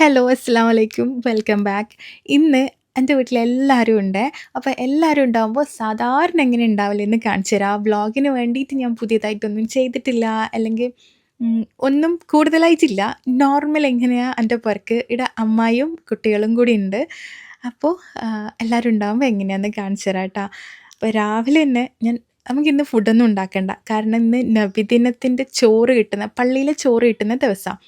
Hello, അസ്സലാമു അലൈക്കും. Welcome back. ഇന്ന് എൻ്റെ വീട്ടിൽ എല്ലാവരും ഉണ്ട്. അപ്പോൾ എല്ലാവരും ഉണ്ടാകുമ്പോൾ സാധാരണ എങ്ങനെ ഉണ്ടാവലെന്ന് കാണിച്ചു തരാം. ആ വ്ളോഗിന് വേണ്ടിയിട്ട് ഞാൻ പുതിയതായിട്ടൊന്നും ചെയ്തിട്ടില്ല. അല്ലെങ്കിൽ ഒന്നും കൂടുതലായിട്ടില്ല. നോർമൽ എങ്ങനെയാ എൻ്റെ പുരക്ക് ഇവിടെ അമ്മായിയും കുട്ടികളും കൂടി ഉണ്ട്. അപ്പോൾ എല്ലാവരും ഉണ്ടാകുമ്പോൾ എങ്ങനെയാണെന്ന് കാണിച്ചു തരാം കേട്ടോ. അപ്പോൾ രാവിലെ തന്നെ നമുക്കിന്ന് ഫുഡൊന്നും ഉണ്ടാക്കണ്ട. കാരണം ഇന്ന് നബിദിനത്തിൻ്റെ ചോറ് കിട്ടുന്ന പള്ളിയിലെ ചോറ് കിട്ടുന്ന ദിവസമാണ്.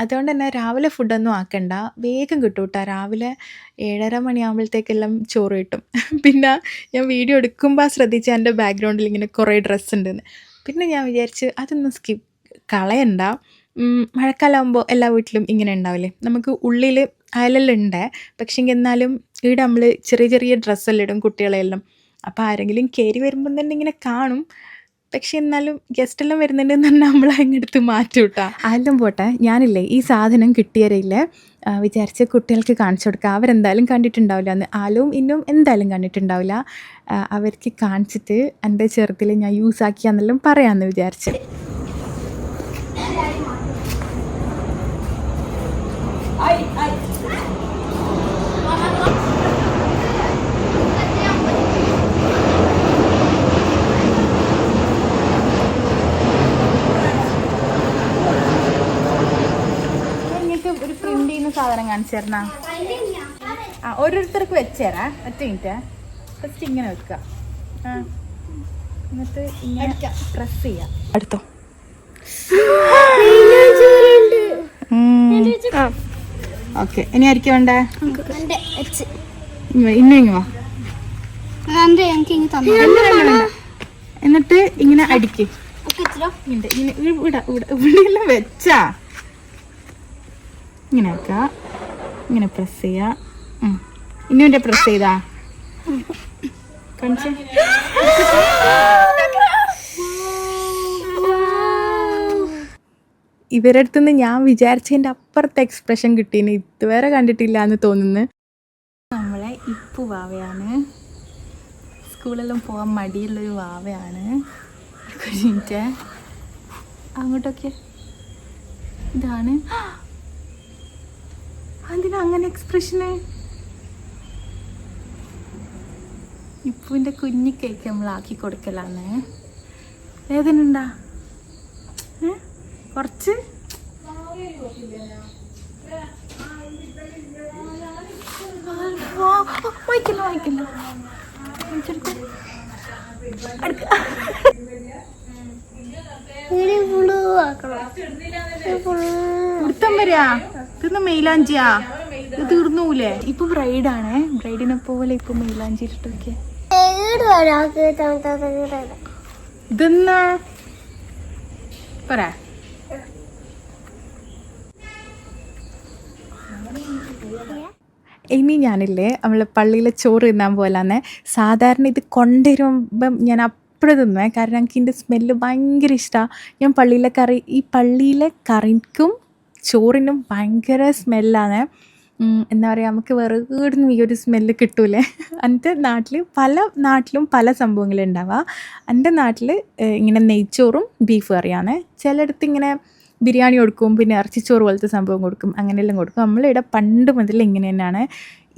അതുകൊണ്ട് തന്നെ രാവിലെ ഫുഡൊന്നും ആക്കണ്ട. വേഗം കിട്ടും കേട്ടോ. രാവിലെ 7:30 മണിയാകുമ്പോഴത്തേക്കെല്ലാം ചോറ് കിട്ടും. പിന്നെ ഞാൻ വീഡിയോ എടുക്കുമ്പോൾ ശ്രദ്ധിച്ച എൻ്റെ ബാക്ക്ഗ്രൗണ്ടിൽ ഇങ്ങനെ കുറേ ഡ്രസ്സ് ഉണ്ടെന്ന്. പിന്നെ ഞാൻ വിചാരിച്ച് അതൊന്നും കളയണ്ട. മഴക്കാലമാകുമ്പോൾ എല്ലാ വീട്ടിലും ഇങ്ങനെ ഉണ്ടാവില്ലേ. നമുക്ക് ഉള്ളിൽ അയലെല്ലാം ഉണ്ട്. പക്ഷെങ്കിൽ എന്നാലും ഇവിടെ നമ്മൾ ചെറിയ ചെറിയ ഡ്രസ്സെല്ലാം ഇടും കുട്ടികളെല്ലാം. അപ്പോൾ ആരെങ്കിലും കയറി വരുമ്പം തന്നെ ഇങ്ങനെ കാണും. പക്ഷെ എന്നാലും ഗസ്റ്റെല്ലാം വരുന്നുണ്ടെന്ന് പറഞ്ഞാൽ നമ്മൾ അങ്ങെടുത്ത് മാറ്റും കേട്ടോ. ആദ്യം പോട്ടെ, ഞാനില്ലേ ഈ സാധനം കിട്ടിയവരില്ലേ വിചാരിച്ച് കുട്ടികൾക്ക് കാണിച്ചു കൊടുക്കുക. അവരെന്തായാലും കണ്ടിട്ടുണ്ടാവില്ല എന്ന്. ആലും ഇന്നും എന്തായാലും കണ്ടിട്ടുണ്ടാവില്ല. അവർക്ക് കാണിച്ചിട്ട് എൻ്റെ ചെറുതിൽ ഞാൻ യൂസ് ആക്കിയാന്നെല്ലാം പറയാമെന്ന് വിചാരിച്ച്. ഒരു പ്രിന്റ് ചെയ്യുന്ന സാധനം കാണിച്ചു തരണ. ഓരോരുത്തർക്ക് വെച്ചേരാ. ഒറ്റ മിനിറ്റ്. ഫസ്റ്റ് ഇങ്ങനെ വെക്കുക. എന്നിട്ട് ഇങ്ങനെ പ്രസ് ചെയ്യാം. അടുത്തോ. ഓക്കെ, ഇനി ആയിരിക്കും വേണ്ടേ? ഇന്നോ എന്നിട്ട് ഇങ്ങനെ അടിക്ക്. ഇവിടെയെല്ലാം വെച്ചാ ഇങ്ങനെ വെക്ക. ഇങ്ങനെ പ്രസ് ചെയ്യാ. ഇന്നുവിൻ്റെ പ്രസ് ചെയ്താ കാണിച്ച. ഇവരുടെ അടുത്തുനിന്ന് ഞാൻ വിചാരിച്ചതിൻ്റെ അപ്പുറത്തെ എക്സ്പ്രഷൻ കിട്ടീന്. ഇതുവരെ കണ്ടിട്ടില്ല എന്ന് തോന്നുന്നു. നമ്മളെ ഇപ്പു വാവയാണ്. സ്കൂളെല്ലാം പോകാൻ മടിയുള്ളൊരു വാവയാണ്. മിനിറ്റ്. അങ്ങോട്ടൊക്കെ ഇതാണ്. അതിന് അങ്ങനെ എക്സ്പ്രഷന്. ഇപ്പുവിൻ്റെ കുഞ്ഞി കേക്ക് നമ്മൾ ആക്കി കൊടുക്കലാണ്. വേദന ഉണ്ടാ? കുറച്ച് വായിക്കല്ലോ വായിക്കല്ലോ. കുടുത്തം വരാ. ഇതൊന്ന് മെയിലാഞ്ചിയാ. ഇത് തീർന്നൂലേ? ഇപ്പൊ ബ്രൈഡാണ്. ബ്രൈഡിനെ പോലെ ഇപ്പൊ മെയിലാഞ്ചി ഇട്ടൊക്കെ. ഇതെന്നാ പറയാ. ഇനി ഞാനില്ലേ നമ്മളെ പള്ളിയിലെ ചോറ് തിന്നാൻ പോലാന്നെ. സാധാരണ ഇത് കൊണ്ടുവരുമ്പം ഞാൻ അപ്പോഴും തിന്നുവേ. കാരണം എനിക്ക് ഇതിൻ്റെ സ്മെല്ല് ഭയങ്കര ഇഷ്ടമാണ്. ഞാൻ ഈ പള്ളിയിലെ കറിക്കും ചോറിനും ഭയങ്കര സ്മെല്ലാണ്. എന്താ പറയുക, നമുക്ക് വെറുതെ ഈ ഒരു സ്മെല്ല് കിട്ടൂലേ. എൻ്റെ നാട്ടിൽ പല നാട്ടിലും പല സംഭവങ്ങളുണ്ടാവുക. എൻ്റെ നാട്ടിൽ ഇങ്ങനെ നെയ്ച്ചോറും ബീഫ് കറിയാണ്. ചിലയിടത്ത് ഇങ്ങനെ ബിരിയാണി കൊടുക്കും, പിന്നെ ഇറച്ചിച്ചോറ് പോലത്തെ സംഭവം കൊടുക്കും, അങ്ങനെയെല്ലാം കൊടുക്കും. നമ്മളിവിടെ പണ്ട് മുതൽ ഇങ്ങനെ തന്നെയാണ്.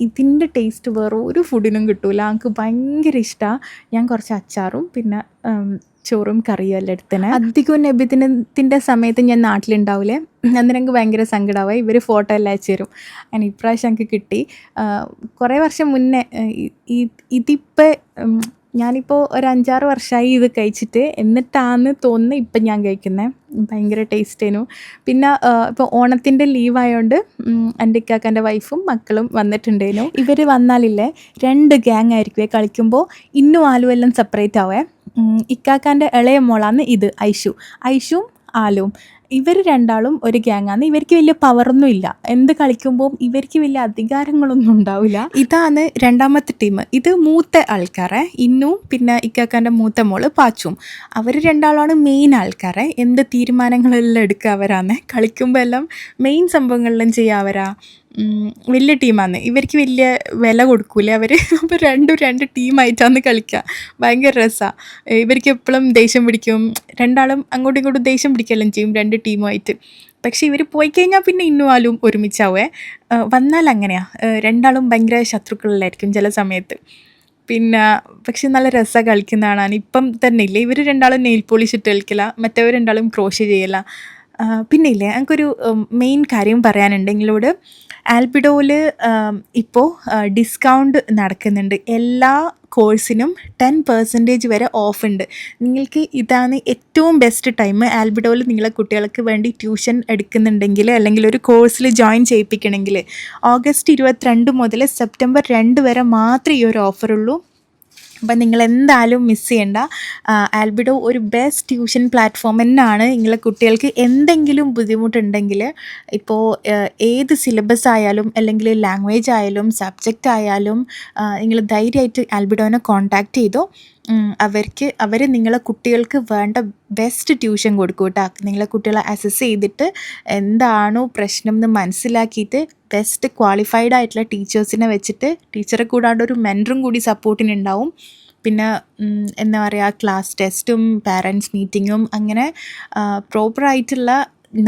ഇതിൻ്റെ ടേസ്റ്റ് വേറെ ഒരു ഫുഡിനും കിട്ടൂല. എനിക്ക് ഭയങ്കര ഇഷ്ടമാണ്. ഞാൻ കുറച്ച് അച്ചാറും പിന്നെ ചോറും കറിയും എല്ലാം എടുത്തന്നെ. അധികവും നബിദിനത്തിൻ്റെ സമയത്ത് ഞാൻ നാട്ടിലുണ്ടാവില്ലേ. അന്നേരം എനിക്ക് ഭയങ്കര സങ്കടമായി. ഇവർ ഫോട്ടോ എല്ലാം അയച്ചു തരും. അങ്ങനെ ഇപ്രാവശ്യം എനിക്ക് കിട്ടി. കുറേ വർഷം മുന്നേ ഇതിപ്പോൾ ഞാനിപ്പോൾ ഒരു 5-6 വർഷമായി ഇത് കഴിച്ചിട്ട്. എന്നിട്ടാന്ന് തോന്നുന്നു ഇപ്പം ഞാൻ കഴിക്കുന്നത്. ഭയങ്കര ടേസ്റ്റേനു. പിന്നെ ഇപ്പോൾ ഓണത്തിൻ്റെ ലീവായതുകൊണ്ട് എൻ്റെ ഇക്കാക്കാൻ്റെ വൈഫും മക്കളും വന്നിട്ടുണ്ടേനു. ഇവർ വന്നാലില്ലേ 2 ഗ്യാങ് ആയിരിക്കുമേ കളിക്കുമ്പോൾ. ഇന്നും ആലും എല്ലാം സെപ്പറേറ്റ് ആവേ. ഇക്കാക്കാൻ്റെ ഇളയ മോളാണ് ഇത്, ഐഷും ആലും. ഇവർ രണ്ടാളും ഒരു ഗ്യാങ്ങാണ്. ഇവർക്ക് വലിയ പവറൊന്നും ഇല്ല. എന്ത് കളിക്കുമ്പോൾ ഇവർക്ക് വലിയ അധികാരങ്ങളൊന്നും ഉണ്ടാവില്ല. ഇതാണ് രണ്ടാമത്തെ ടീം. ഇത് മൂത്ത ആൾക്കാരെ, ഇന്നും പിന്നെ ഇക്കാക്കാൻ്റെ മൂത്ത മോള് പാച്ചും. അവർ രണ്ടാളാണ് മെയിൻ ആൾക്കാരെ. എന്ത് തീരുമാനങ്ങളെല്ലാം എടുക്കുക അവരാണ്. കളിക്കുമ്പോൾ എല്ലാം മെയിൻ സംഭവങ്ങളെല്ലാം ചെയ്യുക അവരാ. വലിയ ടീമാണ്. ഇവർക്ക് വലിയ വില കൊടുക്കൂലേ അവർ. അപ്പോൾ രണ്ട് ടീമായിട്ടാണ് കളിക്കുക. ഭയങ്കര രസമാണ്. ഇവർക്ക് എപ്പോഴും ദേഷ്യം പിടിക്കും. രണ്ടാളും അങ്ങോട്ടും ഇങ്ങോട്ടും ദേഷ്യം പിടിക്കുകയെല്ലാം ചെയ്യും 2 ടീമുമായിട്ട്. പക്ഷേ ഇവർ പോയി കഴിഞ്ഞാൽ പിന്നെ ഇന്നും ആലും ഒരുമിച്ചാവേ. വന്നാൽ അങ്ങനെയാ. രണ്ടാളും ഭയങ്കര ശത്രുക്കളിലായിരിക്കും ചില സമയത്ത്. പിന്നെ പക്ഷെ നല്ല രസമാണ് കളിക്കുന്ന കാണാൻ. ഇപ്പം തന്നെ ഇല്ലേ ഇവർ രണ്ടാളും നെയിൽ പോളിഷ് ഇട്ട് കളിക്കില്ല, മറ്റവർ രണ്ടാളും ക്രോഷ്യ ചെയ്യല. പിന്നെ ഇല്ലേ എനിക്കൊരു മെയിൻ കാര്യം പറയാനുണ്ട് നിങ്ങളോട്. ആൽബിഡോയിൽ ഇപ്പോൾ ഡിസ്കൗണ്ട് നടക്കുന്നുണ്ട്. എല്ലാ കോഴ്സിനും 10% വരെ ഓഫ് ഉണ്ട്. നിങ്ങൾക്ക് ഇതാണ് ഏറ്റവും ബെസ്റ്റ് ടൈം. ആൽബിഡോയിൽ നിങ്ങളെ കുട്ടികൾക്ക് വേണ്ടി ട്യൂഷൻ എടുക്കുന്നുണ്ടെങ്കിൽ അല്ലെങ്കിൽ ഒരു കോഴ്സിൽ ജോയിൻ ചെയ്യിപ്പിക്കണമെങ്കിൽ ഓഗസ്റ്റ് 22 മുതൽ സെപ്റ്റംബർ 2 വരെ മാത്രമേ ഈ ഒരു ഓഫറുള്ളൂ. അപ്പം നിങ്ങളെന്തായാലും മിസ് ചെയ്യണ്ട. ആൽബിഡോ ഒരു ബെസ്റ്റ് ട്യൂഷൻ പ്ലാറ്റ്ഫോം തന്നെയാണ്. നിങ്ങളെ കുട്ടികൾക്ക് എന്തെങ്കിലും ബുദ്ധിമുട്ടുണ്ടെങ്കിൽ ഇപ്പോൾ ഏത് സിലബസ് ആയാലും അല്ലെങ്കിൽ ലാംഗ്വേജ് ആയാലും സബ്ജക്റ്റ് ആയാലും നിങ്ങൾ ധൈര്യമായിട്ട് ആൽബിഡോനെ കോൺടാക്റ്റ് ചെയ്തോ. അവർ നിങ്ങളെ കുട്ടികൾക്ക് വേണ്ട ബെസ്റ്റ് ട്യൂഷൻ കൊടുക്കും കേട്ടോ. നിങ്ങളെ കുട്ടികളെ അസസ് ചെയ്തിട്ട് എന്താണോ പ്രശ്നം എന്ന് മനസ്സിലാക്കിയിട്ട് ബെസ്റ്റ് ക്വാളിഫൈഡ് ആയിട്ടുള്ള ടീച്ചേഴ്സിനെ വെച്ചിട്ട്, ടീച്ചറെ കൂടാണ്ട് ഒരു മെൻറ്ററും കൂടി സപ്പോർട്ടിനുണ്ടാവും. പിന്നെ എന്താ പറയുക, ക്ലാസ് ടെസ്റ്റും പാരൻസ് മീറ്റിങ്ങും അങ്ങനെ പ്രോപ്പറായിട്ടുള്ള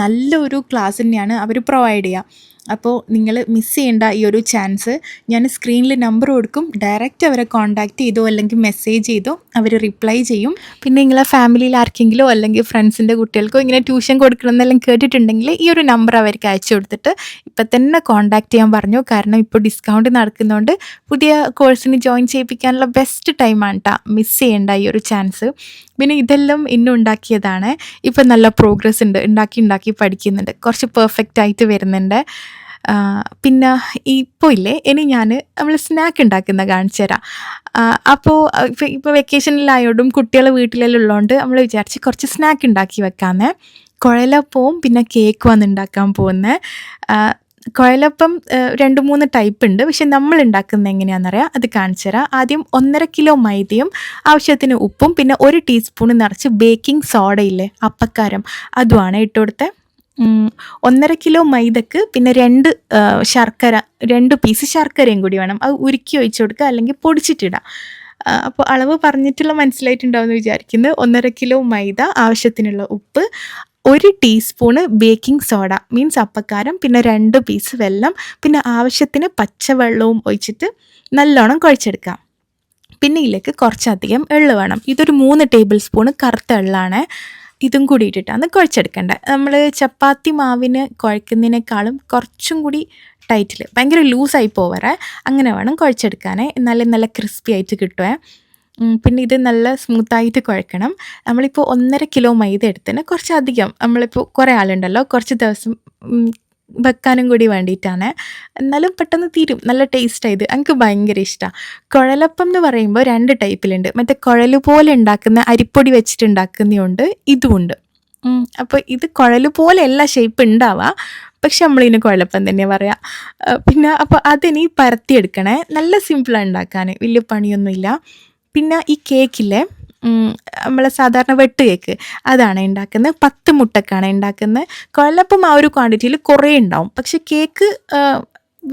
നല്ലൊരു ക്ലാസ് തന്നെയാണ് അവർ പ്രൊവൈഡ് ചെയ്യുക. അപ്പോൾ നിങ്ങൾ മിസ് ചെയ്യേണ്ട ഈ ഒരു ചാൻസ്. ഞാൻ സ്ക്രീനിൽ നമ്പർ കൊടുക്കും, ഡയറക്റ്റ് അവരെ കോൺടാക്റ്റ് ചെയ്തോ അല്ലെങ്കിൽ മെസ്സേജ് ചെയ്തോ, അവർ റിപ്ലൈ ചെയ്യും. പിന്നെ നിങ്ങളെ ഫാമിലിയിൽ ആർക്കെങ്കിലോ അല്ലെങ്കിൽ ഫ്രണ്ട്സിൻ്റെ കുട്ടികൾക്കോ ഇങ്ങനെ ട്യൂഷൻ കൊടുക്കണമെന്നെല്ലാം കേട്ടിട്ടുണ്ടെങ്കിൽ ഈ ഒരു നമ്പർ അവർക്ക് അയച്ചു കൊടുത്തിട്ട് ഇപ്പം തന്നെ കോൺടാക്റ്റ് ചെയ്യാൻ പറഞ്ഞു. കാരണം ഇപ്പോൾ ഡിസ്കൗണ്ട് നടക്കുന്നതുകൊണ്ട് പുതിയ കോഴ്സിന് ജോയിൻ ചെയ്യിപ്പിക്കാനുള്ള ബെസ്റ്റ് ടൈമാണ് കേട്ടോ. മിസ് ചെയ്യേണ്ട ഈ ഒരു ചാൻസ്. പിന്നെ ഇതെല്ലാം ഇന്നും ഉണ്ടാക്കിയതാണ്. ഇപ്പം നല്ല പ്രോഗ്രസ് ഉണ്ട്, ഉണ്ടാക്കി പഠിക്കുന്നുണ്ട്, കുറച്ച് പെർഫെക്റ്റ് ആയിട്ട് വരുന്നുണ്ട്. പിന്നെ ഇപ്പോൾ ഇല്ലേ ഇനി ഞാൻ നമ്മൾ സ്നാക്ക് ഉണ്ടാക്കുന്ന കാണിച്ചു തരാം. അപ്പോൾ ഇപ്പോൾ വെക്കേഷനിലായോണ്ടും കുട്ടികൾ വീട്ടിലെല്ലാം ഉള്ളതുകൊണ്ട് നമ്മൾ വിചാരിച്ച് കുറച്ച് സ്നാക്ക് ഉണ്ടാക്കി വെക്കാമെന്നേ. കുഴലപ്പവും പിന്നെ കേക്കുമാണ് ഉണ്ടാക്കാൻ പോകുന്നത്. കുഴലപ്പം 2-3 ടൈപ്പ് ഉണ്ട്. പക്ഷെ നമ്മൾ ഉണ്ടാക്കുന്നത് എങ്ങനെയാണെന്നറിയാം, അത് കാണിച്ചു തരാം. ആദ്യം 1.5 കിലോ മൈദയും ആവശ്യത്തിന് ഉപ്പും പിന്നെ 1 ടീസ്പൂൺ നിറച്ച് ബേക്കിംഗ് സോഡയില്ലേ, അപ്പക്കാരം, അതുമാണ് ഇട്ട് കൊടുത്തത്. 1.5 കിലോ മൈദക്ക് പിന്നെ 2 പീസ് ശർക്കരയും കൂടി വേണം. അത് ഉരുക്കി ഒഴിച്ചു കൊടുക്കുക അല്ലെങ്കിൽ പൊടിച്ചിട്ടിടാം. അപ്പോൾ അളവ് പറഞ്ഞിട്ടുള്ള മനസ്സിലായിട്ടുണ്ടാവും എന്ന് വിചാരിക്കുന്നത്. 1.5 കിലോ മൈദ, ആവശ്യത്തിനുള്ള ഉപ്പ്, 1 ടീസ്പൂണ് ബേക്കിംഗ് സോഡ മീൻസ് അപ്പക്കാരം, പിന്നെ 2 പീസ് വെള്ളം, പിന്നെ ആവശ്യത്തിന് പച്ചവെള്ളവും ഒഴിച്ചിട്ട് നല്ലോണം കുഴച്ചെടുക്കാം. പിന്നെ ഇതിലേക്ക് കുറച്ചധികം എള്ള് വേണം. ഇതൊരു 3 ടേബിൾ സ്പൂണ് കറുത്ത എള്ളാണ്. ഇതും കൂടി ഇട്ടിട്ടാണ് കുഴച്ചെടുക്കേണ്ടത്. നമ്മൾ ചപ്പാത്തി മാവിന് കുഴക്കുന്നതിനേക്കാളും കുറച്ചും കൂടി ടൈറ്റിൽ, ഭയങ്കര ലൂസായി പോവരെ അങ്ങനെ വേണം കുഴച്ചെടുക്കാൻ. എന്നാലും നല്ല ക്രിസ്പി ആയിട്ട് കിട്ടുമേ. പിന്നെ ഇത് നല്ല സ്മൂത്തായിട്ട് കുഴക്കണം. നമ്മളിപ്പോൾ 1.5 കിലോ മൈദ എടുത്തതിന് കുറച്ചധികം, നമ്മളിപ്പോൾ കുറേ ആളുണ്ടല്ലോ, കുറച്ച് ദിവസം വെക്കാനും കൂടി വേണ്ടിയിട്ടാണ്. എന്നാലും പെട്ടെന്ന് തീരും, നല്ല ടേസ്റ്റായത്. എനിക്ക് ഭയങ്കര ഇഷ്ടമാണ്. കുഴലപ്പം എന്ന് പറയുമ്പോൾ 2 ടൈപ്പിലുണ്ട്. മറ്റേ കുഴൽ പോലെ ഉണ്ടാക്കുന്ന അരിപ്പൊടി വെച്ചിട്ട് ഉണ്ടാക്കുന്നതുണ്ട്, ഇതുമുണ്ട്. അപ്പോൾ ഇത് കുഴൽ പോലെ എല്ലാ ഷേപ്പ് ഉണ്ടാവുക, പക്ഷെ നമ്മളിതിന് കുഴലപ്പം തന്നെ പറയാം. പിന്നെ അപ്പോൾ അതിനി പരത്തിയെടുക്കണേ. നല്ല സിമ്പിളാണ് ഉണ്ടാക്കാൻ, വലിയ പണിയൊന്നുമില്ല. പിന്നെ ഈ കേക്കില്ലേ, നമ്മളെ സാധാരണ വെട്ട് കേക്ക്, അതാണ് ഉണ്ടാക്കുന്നത്. 10 മുട്ടക്കാണ് ഉണ്ടാക്കുന്നത്. കുഴലപ്പം ആ ഒരു ക്വാണ്ടിറ്റിയിൽ കുറേ ഉണ്ടാവും, പക്ഷെ കേക്ക്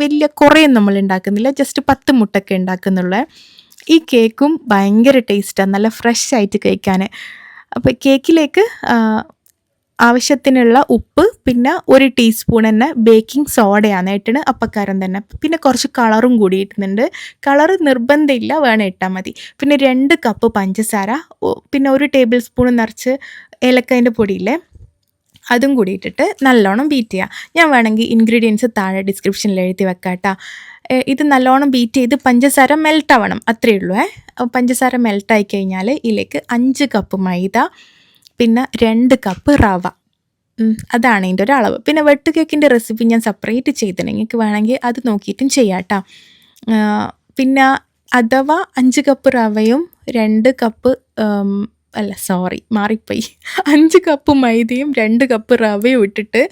വലിയ കുറേയൊന്നും നമ്മൾ ഉണ്ടാക്കുന്നില്ല, ജസ്റ്റ് 10 മുട്ടൊക്കെ ഉണ്ടാക്കുന്നുള്ളൂ. ഈ കേക്കും ഭയങ്കര ടേസ്റ്റാണ്, നല്ല ഫ്രഷ് ആയിട്ട് കഴിക്കാൻ. അപ്പോൾ കേക്കിലേക്ക് ആവശ്യത്തിനുള്ള ഉപ്പ്, പിന്നെ 1 ടീസ്പൂൺ തന്നെ ബേക്കിംഗ് സോഡയാണ് ഇട്ടിന്, അപ്പക്കാരം തന്നെ. പിന്നെ കുറച്ച് കളറും കൂടി ഇടുന്നുണ്ട്. കളറ് നിർബന്ധമില്ല, വേണേൽ ഇട്ടാൽ മതി. പിന്നെ 2 കപ്പ് പഞ്ചസാര, പിന്നെ 1 ടേബിൾ സ്പൂൺ നിറച്ച് ഏലക്കായൻ്റെ പൊടിയില്ലേ, അതും കൂടി ഇട്ടിട്ട് നല്ലോണം ബീറ്റ് ചെയ്യുക. ഞാൻ വേണമെങ്കിൽ ഇൻഗ്രീഡിയൻസ് താഴെ ഡിസ്ക്രിപ്ഷനിൽ എഴുതി വെക്കാം കേട്ടോ. ഇത് നല്ലോണം ബീറ്റ് ചെയ്ത് പഞ്ചസാര മെൽട്ടാവണം, അത്രയേ ഉള്ളൂ. പഞ്ചസാര മെൽട്ടായി കഴിഞ്ഞാൽ ഇതിലേക്ക് 5 കപ്പ് മൈദ, പിന്നെ 2 കപ്പ് റവ, അതാണ് ഇതിൻ്റെ ഒരു അളവ്. പിന്നെ വെട്ട് കേക്കിൻ്റെ റെസിപ്പി ഞാൻ സെപ്പറേറ്റ് ചെയ്തിട്ടുണ്ട്, നിങ്ങൾക്ക് വേണമെങ്കിൽ അത് നോക്കിയിട്ടും ചെയ്യാം കേട്ടോ. പിന്നെ അഥവാ 5 കപ്പ് റവയും 2 കപ്പ് മാറിപ്പോയി 5 കപ്പ് മൈദയും 2 കപ്പ് റവയും ഇട്ടിട്ട്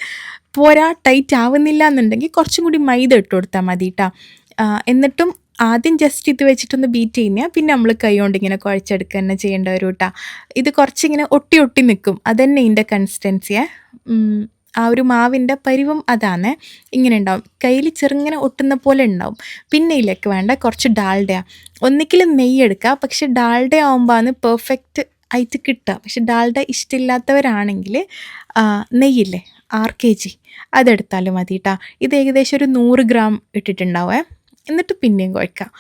പോരാ, ടൈറ്റ് ആവുന്നില്ല എന്നുണ്ടെങ്കിൽ കുറച്ചും കൂടി മൈദ ഇട്ട് കൊടുത്താൽ മതി കേട്ടോ. എന്നിട്ടും ആദ്യം ജസ്റ്റ് ഇത് വെച്ചിട്ടൊന്ന് ബീറ്റ് ചെയ്യുക, പിന്നെ നമ്മൾ കൈ കൊണ്ട് ഇങ്ങനെ കുഴച്ചെടുക്കുക തന്നെ ചെയ്യേണ്ട ഒരു കേട്ടോ. ഇത് കുറച്ചിങ്ങനെ ഒട്ടി നിൽക്കും, അതന്നെ ഇതിൻ്റെ കൺസിസ്റ്റൻസിയെ. ആ ഒരു മാവിൻ്റെ പരിവം അതാണ്, ഇങ്ങനെ ഉണ്ടാവും, കയ്യിൽ ചെറുങ്ങനെ ഒട്ടുന്ന പോലെ ഉണ്ടാവും. പിന്നെ ഇതിലേക്ക് വേണ്ട കുറച്ച് ഡാൽഡ, ഒന്നിക്കിൽ നെയ്യ് എടുക്കുക, പക്ഷെ ഡാൽഡ ആകുമ്പോൾ പെർഫെക്റ്റ് ആയിട്ട് കിട്ടുക. പക്ഷെ ഡാൽഡ ഇഷ്ടമില്ലാത്തവരാണെങ്കിൽ നെയ്യില്ലേ, RKG അതെടുത്താലും മതി ട്ടാ. ഇത് ഏകദേശം ഒരു 100 ഗ്രാം ഇട്ടിട്ടുണ്ടാവേ. എന്നിട്ട് പിന്നെയും കുഴക്കാം.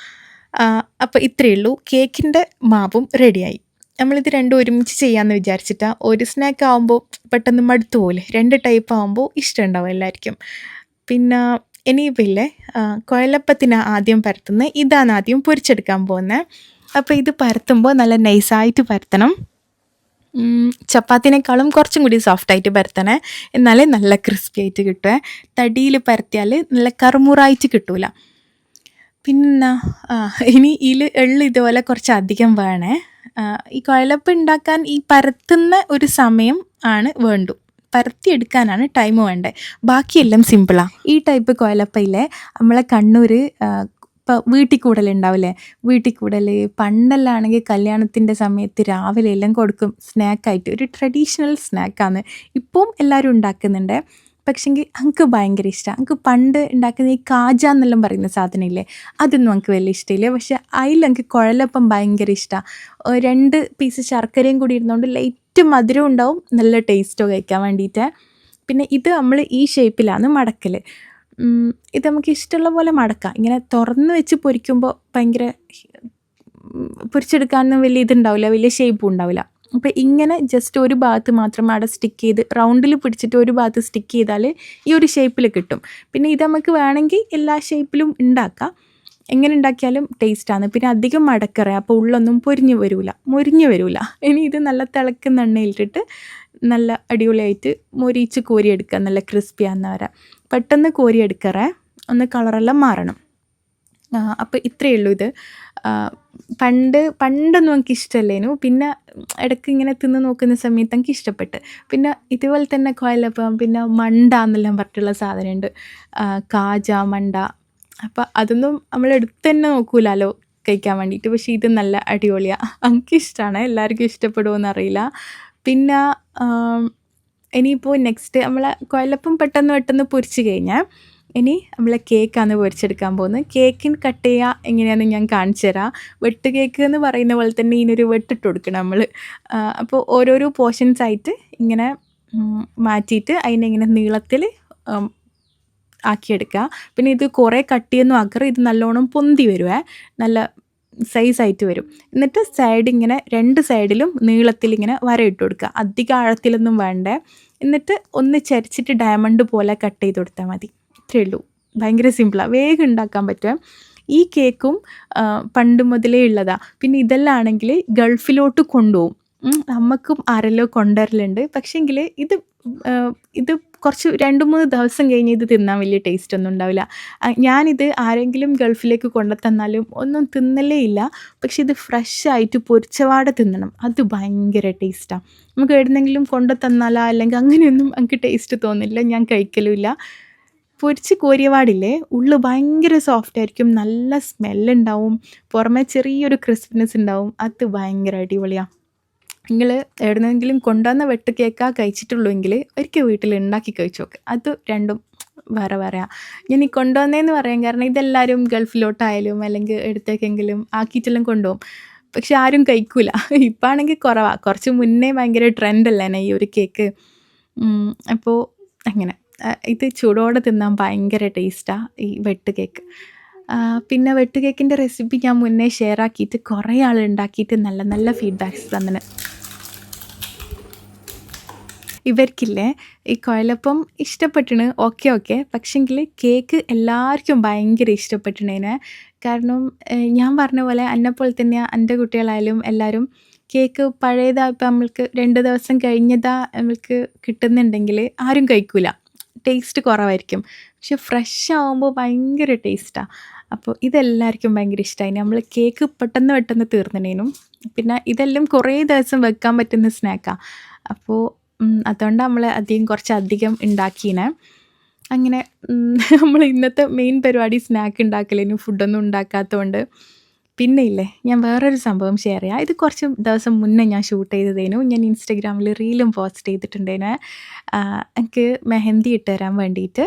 അപ്പോൾ ഇത്രയേ ഉള്ളൂ. കേക്കിൻ്റെ മാവും റെഡിയായി. നമ്മളിത് രണ്ടും ഒരുമിച്ച് ചെയ്യാമെന്ന് വിചാരിച്ചിട്ടാ. ഒരു സ്നാക്ക് ആകുമ്പോൾ പെട്ടെന്ന് മടുത്തു പോകില്ലേ, 2 ടൈപ്പ് ആകുമ്പോൾ ഇഷ്ടമുണ്ടാവും എല്ലാവർക്കും. പിന്നെ ഇനിയിപ്പോൾ ഇല്ലേ, കുഴലപ്പത്തിന് ആദ്യം പരത്തുന്നത് ഇതാണ്. ആദ്യം പൊരിച്ചെടുക്കാൻ പോകുന്നത്. അപ്പോൾ ഇത് പരത്തുമ്പോൾ നല്ല നൈസായിട്ട് പരത്തണം. ചപ്പാത്തിനേക്കാളും കുറച്ചും കൂടി സോഫ്റ്റായിട്ട് പരത്തണേ, എന്നാലേ നല്ല ക്രിസ്പി ആയിട്ട് കിട്ടുമേ. തടിയിൽ പരത്തിയാൽ നല്ല കറുമുറായിട്ട് കിട്ടൂല. പിന്നെ ഇനി ഇതിൽ എള്ള് ഇതുപോലെ കുറച്ച് അധികം വേണേ. ഈ കുഴലപ്പം ഉണ്ടാക്കാൻ ഈ പരത്തുന്ന ഒരു സമയം ആണ് വേണ്ടു. പരത്തിയെടുക്കാനാണ് ടൈം വേണ്ടത്. ബാക്കിയെല്ലാം സിമ്പിളാണ്. ഈ ടൈപ്പ് കുഴലപ്പയിലെ നമ്മളെ കണ്ണൂർ ഇപ്പോൾ വീട്ടിക്കൂടൽ ഉണ്ടാവില്ലേ, വീട്ടിക്കൂടൽ പണ്ടെല്ലാം ആണെങ്കിൽ കല്യാണത്തിൻ്റെ സമയത്ത് രാവിലെ എല്ലാം കൊടുക്കും സ്നാക്കായിട്ട്. ഒരു ട്രഡീഷണൽ സ്നാക്കാണ്. ഇപ്പം എല്ലാവരും ഉണ്ടാക്കുന്നുണ്ട്. പക്ഷെങ്കിൽ എനിക്ക് ഭയങ്കര ഇഷ്ടമാണ്. എനിക്ക് പണ്ട് ഉണ്ടാക്കുന്ന ഈ കാജ എന്നെല്ലാം പറയുന്ന സാധനമില്ലേ, അതൊന്നും എനിക്ക് വലിയ ഇഷ്ടമില്ല. പക്ഷെ അതിൽ എനിക്ക് കുഴലപ്പം ഭയങ്കര ഇഷ്ടമാണ്. 2 പീസ് ശർക്കരയും കൂടി ഇരുന്നുകൊണ്ട് ലൈറ്റ് മധുരം ഉണ്ടാവും, നല്ല ടേസ്റ്റോ കഴിക്കാൻ വേണ്ടിയിട്ട്. പിന്നെ ഇത് നമ്മൾ ഈ ഷേപ്പിലാണ് മടക്കൽ. ഇത് നമുക്ക് ഇഷ്ടമുള്ള പോലെ മടക്കാം. ഇങ്ങനെ തുറന്ന് വെച്ച് പൊരിക്കുമ്പോൾ ഭയങ്കര പൊരിച്ചെടുക്കാനൊന്നും വലിയ ഇതുണ്ടാവില്ല, വലിയ ഷേപ്പും ഉണ്ടാവില്ല. അപ്പോൾ ഇങ്ങനെ ജസ്റ്റ് ഒരു ഭാഗത്ത് മാത്രം അവിടെ സ്റ്റിക്ക് ചെയ്ത് റൗണ്ടിൽ പിടിച്ചിട്ട് ഒരു ഭാഗത്ത് സ്റ്റിക്ക് ചെയ്താൽ ഈ ഒരു ഷേപ്പിൽ കിട്ടും. പിന്നെ ഇത് നമുക്ക് വേണമെങ്കിൽ എല്ലാ ഷേപ്പിലും ഉണ്ടാക്കാം. എങ്ങനെ ഉണ്ടാക്കിയാലും ടേസ്റ്റാണ്. പിന്നെ അധികം മടക്കറ, അപ്പോൾ ഉള്ളൊന്നും മൊരിഞ്ഞ് വരില്ല. ഇനി ഇത് നല്ല തിളക്കുന്ന എണ്ണയിലിട്ടിട്ട് നല്ല അടിപൊളിയായിട്ട് മൊരിച്ച് കോരിയെടുക്കുക. നല്ല ക്രിസ്പി ആകുന്ന വരെ പെട്ടെന്ന് കോരിയെടുക്കറേ, ഒന്ന് കളറെല്ലാം മാറണം. അപ്പോൾ ഇത്രയേ ഉള്ളൂ ഇത്. പണ്ടൊന്നും എനിക്ക് ഇഷ്ടമല്ലേനു. പിന്നെ ഇടയ്ക്ക് ഇങ്ങനെ തിന്ന് നോക്കുന്ന സമയത്ത് എനിക്ക് ഇഷ്ടപ്പെട്ട്. പിന്നെ ഇതുപോലെ തന്നെ കുഴലപ്പം, പിന്നെ മണ്ട എന്നെല്ലാം പറഞ്ഞിട്ടുള്ള സാധനമുണ്ട്, കാജ മണ്ട. അപ്പോൾ അതൊന്നും നമ്മൾ എടുത്ത് തന്നെ നോക്കൂലല്ലോ കഴിക്കാൻ വേണ്ടിയിട്ട്. പക്ഷേ ഇത് നല്ല അടിപൊളിയാണ്, എനിക്കിഷ്ടമാണ്. എല്ലാവർക്കും ഇഷ്ടപ്പെടുമോയെന്ന് അറിയില്ല. പിന്നെ ഇനിയിപ്പോൾ നെക്സ്റ്റ് നമ്മളെ കുഴലപ്പം പെട്ടെന്ന് പൊരിച്ച് കഴിഞ്ഞാൽ ഇനി നമ്മളെ കേക്കാണ് പൊരിച്ചെടുക്കാൻ പോകുന്നത്. കേക്കിന് കട്ട് ചെയ്യുക എങ്ങനെയാണെന്ന് ഞാൻ കാണിച്ചു തരാം. വെട്ട് കേക്ക് എന്ന് പറയുന്ന പോലെ തന്നെ ഇതിനൊരു വെട്ടിട്ട് കൊടുക്കണം നമ്മൾ. അപ്പോൾ ഓരോരോ പോർഷൻസ് ആയിട്ട് ഇങ്ങനെ മാറ്റിയിട്ട് അതിനെ നീളത്തിൽ ആക്കിയെടുക്കുക. പിന്നെ ഇത് കുറേ കട്ടിയൊന്നും ആക്കരുത്, ഇത് നല്ലോണം പൊന്തി വരുവേ, നല്ല സൈസായിട്ട് വരും. എന്നിട്ട് ഇങ്ങനെ 2 സൈഡിലും നീളത്തിൽ ഇങ്ങനെ വരയിട്ട് കൊടുക്കുക. അധികം ആഴത്തിലൊന്നും വേണ്ടേ. എന്നിട്ട് ഒന്ന് ചരിച്ചിട്ട് ഡയമണ്ട് പോലെ കട്ട് ചെയ്ത് കൊടുത്താൽ മതി. ഇത്രയേ ഉള്ളൂ. ഭയങ്കര സിമ്പിളാണ്, വേഗം ഉണ്ടാക്കാൻ പറ്റും. ഈ കേക്കും പണ്ട് മുതലേ ഉള്ളതാണ്. പിന്നെ ഇതെല്ലാം ആണെങ്കിൽ ഗൾഫിലോട്ട് കൊണ്ടുപോകും. നമുക്കും ആരെല്ലോ കൊണ്ടുവരലുണ്ട്. പക്ഷേങ്കിൽ ഇത് കുറച്ച് 2-3 ദിവസം കഴിഞ്ഞ് ഇത് തിന്നാൻ വലിയ ടേസ്റ്റ് ഒന്നും ഉണ്ടാവില്ല. ഞാനിത് ആരെങ്കിലും ഗൾഫിലേക്ക് കൊണ്ടുതന്നാലും ഒന്നും തിന്നലേ ഇല്ല. പക്ഷെ ഇത് ഫ്രഷ് ആയിട്ട് പൊരിച്ചവാടെ തിന്നണം, അത് ഭയങ്കര ടേസ്റ്റാണ്. നമുക്ക് എവിടെന്നെങ്കിലും കൊണ്ടു തന്നാലോ അല്ലെങ്കിൽ അങ്ങനെയൊന്നും എനിക്ക് ടേസ്റ്റ് തോന്നില്ല, ഞാൻ കഴിക്കലുമില്ല. പൊരിച്ച് കോരിയവാടില്ലേ, ഉള്ളു ഭയങ്കര സോഫ്റ്റ് ആയിരിക്കും, നല്ല സ്മെല്ലുണ്ടാവും, പുറമെ ചെറിയൊരു ക്രിസ്പിനെസ് ഉണ്ടാവും. അത് ഭയങ്കര അടിപൊളിയാണ്. നിങ്ങൾ എവിടെന്നെങ്കിലും കൊണ്ടുവന്ന വെട്ട് കേക്കാ കഴിച്ചിട്ടുള്ളൂ എങ്കിൽ ഒരിക്കൽ വീട്ടിൽ ഉണ്ടാക്കി കഴിച്ചു നോക്ക്. അത് രണ്ടും വേറെയാണ്. ഞാൻ ഈ കൊണ്ടുവന്നതെന്ന് പറയാൻ കാരണം ഇതെല്ലാവരും ഗൾഫിലോട്ടായാലും അല്ലെങ്കിൽ എടുത്തേക്കെങ്കിലും ആക്കിയിട്ടെല്ലാം കൊണ്ടുപോകും. പക്ഷെ ആരും കഴിക്കൂല. ഇപ്പം ആണെങ്കിൽ കുറവാണ്. കുറച്ച് മുന്നേ ഭയങ്കര ട്രെൻഡല്ലേ ഈ ഒരു കേക്ക്. അപ്പോൾ അങ്ങനെ ഇത് ചൂടോടെ തിന്നാൻ ഭയങ്കര ടേസ്റ്റാണ് ഈ വെട്ട് കേക്ക്. പിന്നെ വെട്ട് കേക്കിൻ്റെ റെസിപ്പി ഞാൻ മുന്നേ ഷെയർ ആക്കിയിട്ട് കുറേ ആൾ ഉണ്ടാക്കിയിട്ട് നല്ല നല്ല ഫീഡ്ബാക്ക്സ് തന്നെ. ഇവർക്കില്ലേ ഈ കുഴലപ്പം ഇഷ്ടപ്പെട്ടിന്, ഓക്കെ. പക്ഷെങ്കിൽ കേക്ക് എല്ലാവർക്കും ഭയങ്കര ഇഷ്ടപ്പെട്ടിനേനെ. കാരണം ഞാൻ പറഞ്ഞ പോലെ എന്നെപ്പോലെ തന്നെ എൻ്റെ കുട്ടികളായാലും എല്ലാവരും കേക്ക് പഴയതാ, ഇപ്പം നമ്മൾക്ക് 2 ദിവസം കഴിഞ്ഞതാ നമ്മൾക്ക് കിട്ടുന്നുണ്ടെങ്കിൽ ആരും കഴിക്കൂല, ടേസ്റ്റ് കുറവായിരിക്കും. പക്ഷെ ഫ്രഷ് ആകുമ്പോൾ ഭയങ്കര ടേസ്റ്റാണ്. അപ്പോൾ ഇതെല്ലാവർക്കും ഭയങ്കര ഇഷ്ടമായി. നമ്മൾ കേക്ക് പെട്ടെന്ന് തീർന്നതിനും പിന്നെ ഇതെല്ലാം കുറേ ദിവസം വെക്കാൻ പറ്റുന്ന സ്നാക്കാണ്. അപ്പോൾ അതുകൊണ്ട് നമ്മൾ കുറച്ചധികം ഉണ്ടാക്കീനെ. അങ്ങനെ നമ്മൾ ഇന്നത്തെ മെയിൻ പരിപാടി സ്നാക്ക് ഉണ്ടാക്കലേനും ഫുഡൊന്നും ഉണ്ടാക്കാത്തതുകൊണ്ട്. പിന്നെ ഇല്ലേ, ഞാൻ വേറൊരു സംഭവം ഷെയർ ചെയ്യാം. ഇത് കുറച്ച് ദിവസം മുന്നേ ഞാൻ ഷൂട്ട് ചെയ്തതേനു. ഞാൻ ഇൻസ്റ്റഗ്രാമിൽ റീലും പോസ്റ്റ് ചെയ്തിട്ടുണ്ടേനെ. എനിക്ക് മെഹന്തി ഇട്ട് തരാൻ വേണ്ടിയിട്ട്.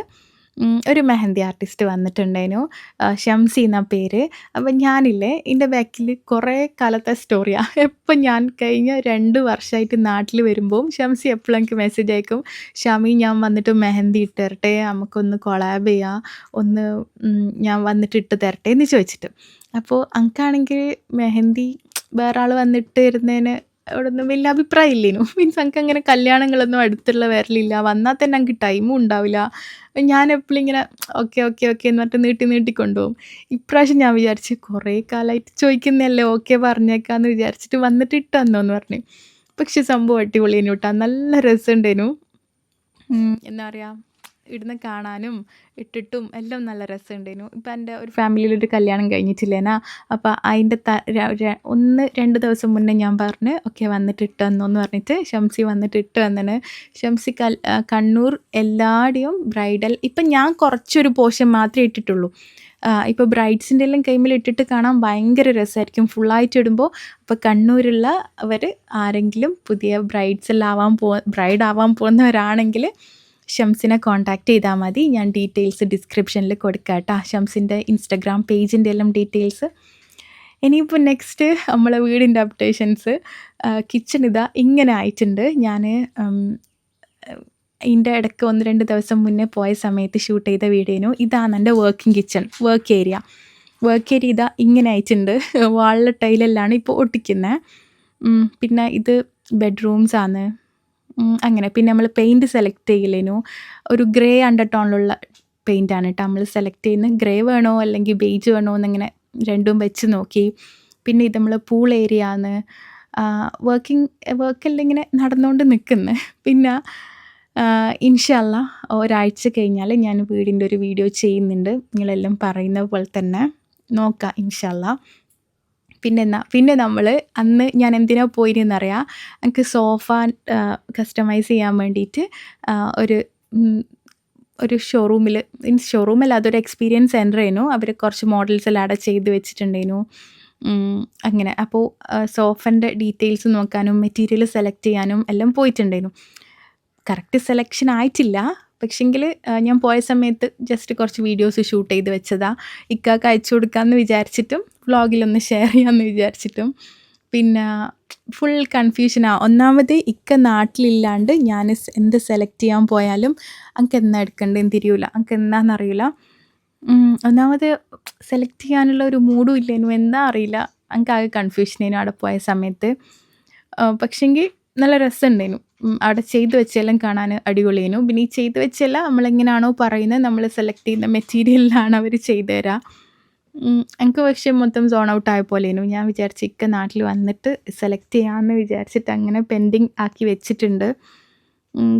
ഒരു മെഹന്തി ആർട്ടിസ്റ്റ് വന്നിട്ടുണ്ടായിരുന്നു. ഷംസി എന്നാ പേര്. അപ്പം ഞാനില്ലേ എൻ്റെ ബാക്കിൽ കുറേ കാലത്തെ സ്റ്റോറിയാ. എപ്പം ഞാൻ കഴിഞ്ഞ 2 വർഷമായിട്ട് നാട്ടിൽ വരുമ്പോഴും ഷംസി എപ്പളും എനിക്ക് മെസ്സേജ് അയക്കും. "ഷമി ഞാൻ വന്നിട്ട് മെഹന്തി ഇട്ട് തരട്ടെ, നമുക്കൊന്ന് കൊളാബ് ചെയ്യാം. ഒന്ന് ഞാൻ വന്നിട്ട് ഇട്ട് തരട്ടെ" എന്ന് ചോദിച്ചിട്ട്. അപ്പോൾ അനക്കാണെങ്കിൽ മെഹന്തി വേറെ ആൾ വന്നിട്ട് തരുന്നതിന് അവിടൊന്നും വലിയ അഭിപ്രായം ഇല്ലേനു. മീൻസ് അനക്കങ്ങനെ കല്യാണങ്ങളൊന്നും അടുത്തുള്ള വരലില്ല. വന്നാൽ തന്നെ അനക്ക് ടൈമും ഉണ്ടാവില്ല. ഞാൻ എപ്പളും ഇങ്ങനെ ഓക്കെ, ഓക്കെ, ഓക്കെ എന്ന് പറഞ്ഞിട്ട് നീട്ടി നീട്ടി കൊണ്ടുപോകും. ഇപ്രാവശ്യം ഞാൻ വിചാരിച്ച് കുറേ കാലമായിട്ട് ചോദിക്കുന്നതല്ലേ ഓക്കെ പറഞ്ഞേക്കാന്ന് വിചാരിച്ചിട്ട് വന്നിട്ട് ഇട്ട് തന്നോന്ന് പറഞ്ഞു. പക്ഷെ സംഭവം അടിപൊളിയേനു ട്ടാ. നല്ല രസമുണ്ടേനു. എന്താ പറയുക, ഇടുന്ന് കാണാനും ഇട്ടിട്ടും എല്ലാം നല്ല രസമുണ്ടേനു. ഇപ്പം എൻ്റെ ഒരു ഫാമിലിയിലൊരു കല്യാണം കഴിഞ്ഞിട്ടില്ലേനാ. അപ്പം അതിൻ്റെ 1-2 ദിവസം മുന്നേ ഞാൻ പറഞ്ഞ് ഓക്കെ വന്നിട്ട് ഇട്ട് തന്നോന്ന് പറഞ്ഞിട്ട് ഷംസി വന്നിട്ട് ഇട്ട് തന്നിന്. ഷംസി കണ്ണൂർ എല്ലാടെയും ബ്രൈഡൽ ഇപ്പം ഞാൻ കുറച്ചൊരു പോർഷൻ മാത്രമേ ഇട്ടിട്ടുള്ളൂ. ഇപ്പോൾ ബ്രൈഡ്സിൻ്റെ എല്ലാം കൈമിൽ ഇട്ടിട്ട് കാണാൻ ഭയങ്കര രസമായിരിക്കും ഫുള്ളായിട്ട് ഇടുമ്പോൾ. അപ്പോൾ കണ്ണൂരുള്ള അവർ ആരെങ്കിലും പുതിയ ബ്രൈഡ് ആവാൻ പോകുന്നവരാണെങ്കിൽ ഷംസിനെ കോൺടാക്റ്റ് ചെയ്താൽ മതി. ഞാൻ ഡീറ്റെയിൽസ് ഡിസ്ക്രിപ്ഷനിൽ കൊടുക്കാം കേട്ടോ. ഷംസിൻ്റെ ഇൻസ്റ്റഗ്രാം പേജിൻ്റെ എല്ലാം ഡീറ്റെയിൽസ്. ഇനിയിപ്പോൾ നെക്സ്റ്റ് നമ്മളെ വീടിൻ്റെ അപ്ഡേഷൻസ്. കിച്ചൺ ഇതാ ഇങ്ങനെ ആയിട്ടുണ്ട്. ഞാൻ ഇതിൻ്റെ ഇടയ്ക്ക് 1-2 ദിവസം മുന്നേ പോയ സമയത്ത് ഷൂട്ട് ചെയ്ത വീഡിയോനു. ഇതാണ് എൻ്റെ വർക്കിംഗ് കിച്ചൺ, വർക്ക് ഏരിയ ഇതാ ഇങ്ങനെ ആയിട്ടുണ്ട്. വാളിലെ ടൈലെല്ലാം ഇപ്പോൾ ഒട്ടിക്കുന്നത്. പിന്നെ ഇത് ബെഡ്റൂംസാണ്. അങ്ങനെ പിന്നെ നമ്മൾ പെയിൻറ്റ് സെലക്ട് ചെയ്യലേനു. ഒരു ഗ്രേ അണ്ടർടോണിലുള്ള പെയിൻറ്റാണ് കേട്ടോ നമ്മൾ സെലക്ട് ചെയ്യുന്നത്. ഗ്രേ വേണോ അല്ലെങ്കിൽ ബേജ് വേണോ എന്നിങ്ങനെ രണ്ടും വെച്ച് നോക്കി. പിന്നെ ഇത് നമ്മൾ പൂൾ ഏരിയ ആണ്. വർക്കെല്ലാം ഇങ്ങനെ നടന്നുകൊണ്ട് നിൽക്കുന്നു. പിന്നെ ഇൻഷാ അള്ളാ ഒരാഴ്ച കഴിഞ്ഞാൽ ഞാൻ വീടിൻ്റെ ഒരു വീഡിയോ ചെയ്യുന്നുണ്ട്. നിങ്ങളെല്ലാം പറയുന്ന പോലെ തന്നെ നോക്കാം ഇൻഷാ അള്ളാ. പിന്നെ നമ്മൾ അന്ന് ഞാൻ എന്തിനാ പോയിരുന്നറിയാം, എനിക്ക് സോഫ കസ്റ്റമൈസ് ചെയ്യാൻ വേണ്ടിയിട്ട് ഒരു ഷോറൂമല്ല, അതൊരു എക്സ്പീരിയൻസ് സെൻ്റർ ആയിരുന്നു. അവർ കുറച്ച് മോഡൽസ് എല്ലാം അവിടെ ചെയ്ത് വെച്ചിട്ടുണ്ടായിരുന്നു. അങ്ങനെ അപ്പോൾ സോഫൻ്റെ ഡീറ്റെയിൽസ് നോക്കാനും മെറ്റീരിയൽ സെലക്ട് ചെയ്യാനും എല്ലാം പോയിട്ടുണ്ടായിരുന്നു. കറക്റ്റ് സെലക്ഷൻ ആയിട്ടില്ല, പക്ഷെങ്കിൽ ഞാൻ പോയ സമയത്ത് ജസ്റ്റ് കുറച്ച് വീഡിയോസ് ഷൂട്ട് ചെയ്ത് വെച്ചതാണ്. ഇക്കാക്ക് അയച്ചു കൊടുക്കാമെന്ന് വിചാരിച്ചിട്ടും വ്ളോഗിലൊന്ന് ഷെയർ ചെയ്യാമെന്ന് വിചാരിച്ചിട്ടും. പിന്നെ ഫുൾ കൺഫ്യൂഷനാണ്. ഒന്നാമത് ഇക്ക നാട്ടിലില്ലാണ്ട് ഞാൻ എന്ത് സെലക്ട് ചെയ്യാൻ പോയാലും എനിക്ക് എന്നാ എടുക്കേണ്ടതെന്ന് തിരിയൂല, എനിക്ക് എന്നാന്നറിയില്ല. ഒന്നാമത് സെലക്ട് ചെയ്യാനുള്ള ഒരു മൂഡും ഇല്ലേനു, എന്താ അറിയില്ല. എനിക്ക് ആകെ കൺഫ്യൂഷനേനു അവിടെ പോയ സമയത്ത്. പക്ഷെങ്കിൽ നല്ല രസമുണ്ടായിരുന്നു. അവിടെ ചെയ്ത് വെച്ചെല്ലാം കാണാൻ അടിപൊളിയേനു. പിന്നെ ഈ ചെയ്ത് വെച്ചെല്ലാം നമ്മളെങ്ങനെയാണോ പറയുന്നത്, നമ്മൾ സെലക്ട് ചെയ്യുന്ന മെറ്റീരിയലിലാണ് അവർ ചെയ്തു തരിക. എനിക്ക് പക്ഷേ മൊത്തം സോൺ ഔട്ട് ആയ പോലെയേനു. ഞാൻ വിചാരിച്ചു ഇക്ക നാട്ടിൽ വന്നിട്ട് സെലക്ട് ചെയ്യാമെന്ന് വിചാരിച്ചിട്ട് അങ്ങനെ പെൻഡിങ് ആക്കി വെച്ചിട്ടുണ്ട്.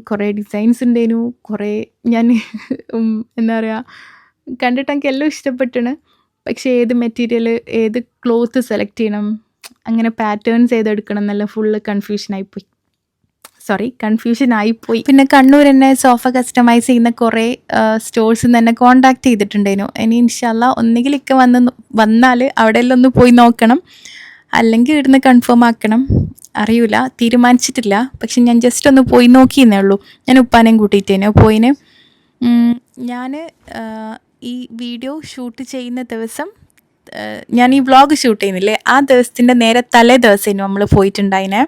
കുറേ ഡിസൈൻസ് ഉണ്ടായിരുന്നു. കുറേ ഞാൻ എന്താ പറയുക, കണ്ടിട്ട് എനിക്ക് എല്ലാം ഇഷ്ടപ്പെട്ടാണ്. പക്ഷേ ഏത് മെറ്റീരിയൽ, ഏത് ക്ലോത്ത് സെലക്ട് ചെയ്യണം, അങ്ങനെ പാറ്റേൺസ് ഏതെടുക്കണം എന്നെല്ലാം ഫുള്ള് കൺഫ്യൂഷനായിപ്പോയി. പിന്നെ കണ്ണൂർ തന്നെ സോഫ കസ്റ്റമൈസ് ചെയ്യുന്ന കുറേ സ്റ്റോഴ്സിൽ നിന്ന് തന്നെ കോൺടാക്റ്റ് ചെയ്തിട്ടുണ്ടായിരുന്നു. ഇനി ഇൻഷാ അള്ളാ ഒന്നുകിൽ ഇക്ക വന്നാൽ അവിടെയെല്ലാം ഒന്ന് പോയി നോക്കണം, അല്ലെങ്കിൽ ഇവിടുന്ന് കൺഫേം ആക്കണം. അറിയില്ല, തീരുമാനിച്ചിട്ടില്ല. പക്ഷെ ഞാൻ ജസ്റ്റ് ഒന്ന് പോയി നോക്കിയെന്നേ ഉള്ളൂ. ഞാൻ ഉപ്പാനെയും കൂട്ടിയിട്ടേനു പോയിന്. ഞാൻ ഈ വീഡിയോ ഷൂട്ട് ചെയ്യുന്ന ദിവസം, ഞാൻ ഈ വ്ളോഗ് ഷൂട്ട് ചെയ്യുന്നില്ലേ, ആ ദിവസത്തിൻ്റെ നേരെ തലേ ദിവസമായിരുന്നു നമ്മൾ പോയിട്ടുണ്ടായിനെ.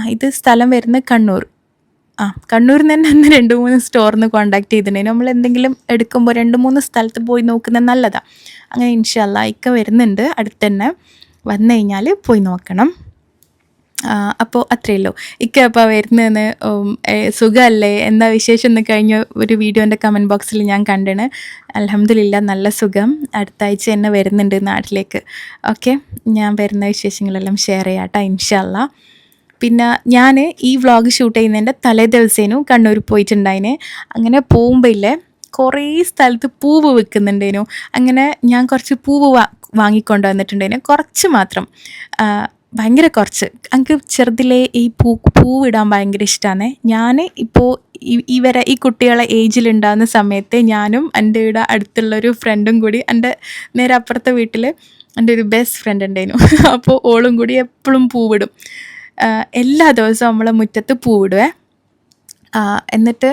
ഇത് സ്ഥലം വരുന്നത് കണ്ണൂർ. കണ്ണൂരിൽ നിന്ന് തന്നെ 2-3 സ്റ്റോറിൽ നിന്ന് കോൺടാക്ട് ചെയ്തിട്ടുണ്ടായിരുന്നു. നമ്മൾ എന്തെങ്കിലും എടുക്കുമ്പോൾ 2-3 സ്ഥലത്ത് പോയി നോക്കുന്നത് നല്ലതാണ്. അങ്ങനെ ഇൻഷാ അള്ളാ ഇക്ക വരുന്നുണ്ട് അടുത്ത് തന്നെ. വന്നു കഴിഞ്ഞാൽ പോയി നോക്കണം. അപ്പോൾ അത്രയേ ഉള്ളൂ. ഇക്ക അപ്പോൾ വരുന്നതെന്ന് സുഖമല്ലേ, എന്താ വിശേഷം എന്ന് കഴിഞ്ഞ ഒരു വീഡിയോൻ്റെ കമൻറ്റ് ബോക്സിൽ ഞാൻ കണ്ടിന്. അൽഹംദുലില്ലാ നല്ല സുഖം. അടുത്ത ആഴ്ച തന്നെ വരുന്നുണ്ട് നാട്ടിലേക്ക്. ഓക്കെ, ഞാൻ വരുന്ന വിശേഷങ്ങളെല്ലാം ഷെയർ ചെയ്യാം കേട്ടോ ഇൻഷാ അള്ളാ. പിന്നെ ഞാൻ ഈ വ്ളോഗ് ഷൂട്ട് ചെയ്യുന്നതിൻ്റെ തലേ ദിവസേനും കണ്ണൂർ പോയിട്ടുണ്ടായിന്. അങ്ങനെ പോകുമ്പോൾ ഇല്ലേ കുറേ സ്ഥലത്ത് പൂവ് വിൽക്കുന്നുണ്ടേനു. അങ്ങനെ ഞാൻ കുറച്ച് പൂവ് വാങ്ങിക്കൊണ്ട് വന്നിട്ടുണ്ടായിരുന്നു. കുറച്ച് മാത്രം, ഭയങ്കര കുറച്ച്. എനിക്ക് ചെറുതിലേ ഈ പൂവിടാൻ ഭയങ്കര ഇഷ്ടമാണ്. ഞാൻ ഇപ്പോൾ ഈ കുട്ടികളെ ഏജിലുണ്ടാകുന്ന സമയത്ത് ഞാനും എൻ്റെ ഇവിടെ അടുത്തുള്ളൊരു ഫ്രണ്ടും കൂടി, എൻ്റെ നേരെ അപ്പുറത്തെ വീട്ടിൽ എൻ്റെ ഒരു ബെസ്റ്റ് ഫ്രണ്ട് ഉണ്ടായിരുന്നു. അപ്പോൾ ഓളും കൂടി എപ്പോഴും പൂവിടും. എല്ലാ ദിവസവും നമ്മളെ മുറ്റത്ത് പൂവിടുവേ. എന്നിട്ട്